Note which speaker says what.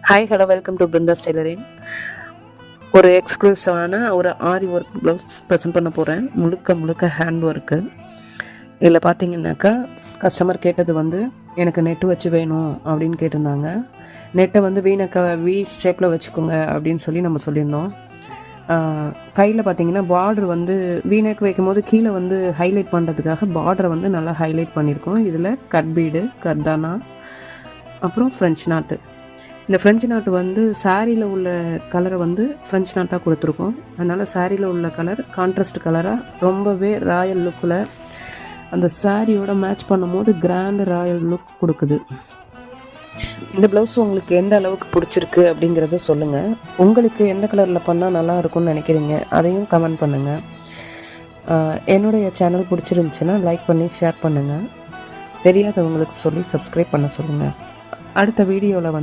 Speaker 1: Hi hello welcome to Brinda's tailoring. ஒரு எக்ஸ்க்ளூசிவான ஒரு ஆரி work blouse present பண்ண போகிறேன். முழுக்க ஹேண்ட் ஒர்க்கு. இதில் பார்த்தீங்கன்னாக்கா கஸ்டமர் கேட்டது எனக்கு நெட்டு வச்சு வேணும் அப்படின்னு கேட்டிருந்தாங்க. நெட்டை வி ஷேப்பில் வச்சுக்கோங்க அப்படின்னு சொல்லி நம்ம சொல்லியிருந்தோம். கையில் பார்த்தீங்கன்னா பார்டர் வீனக்கு வைக்கும்போது கீழே ஹைலைட் பண்ணுறதுக்காக பார்டரை நல்லா ஹைலைட் பண்ணியிருக்கோம். இதில் கட் பீடு, கர்தானா, அப்புறம் ஃப்ரெஞ்ச் நாட்டு. இந்த ஃப்ரெஞ்சு நாட்டு சாரியில் உள்ள கலரை ஃப்ரெஞ்ச் நாட்டாக கொடுத்துருக்கோம். அதனால் சாரியில் உள்ள கலர் கான்ட்ராஸ்ட் கலராக ரொம்பவே ராயல் லுக்கில் அந்த சாரியோட மேட்ச் பண்ணும்போது கிராண்ட் ராயல் லுக் கொடுக்குது. இந்த ப்ளவுஸ் உங்களுக்கு எந்த அளவுக்கு பிடிச்சிருக்கு அப்படிங்கிறத சொல்லுங்கள். உங்களுக்கு எந்த கலரில் பண்ணால் நல்லா இருக்கும்னு நினைக்கிறீங்க அதையும் கமெண்ட் பண்ணுங்கள். என்னுடைய சேனல் பிடிச்சிருந்துச்சின்னா லைக் பண்ணி ஷேர் பண்ணுங்கள். தெரியாதவங்களுக்கு சொல்லி சப்ஸ்கிரைப் பண்ண சொல்லுங்கள். அடுத்த வீடியோவில்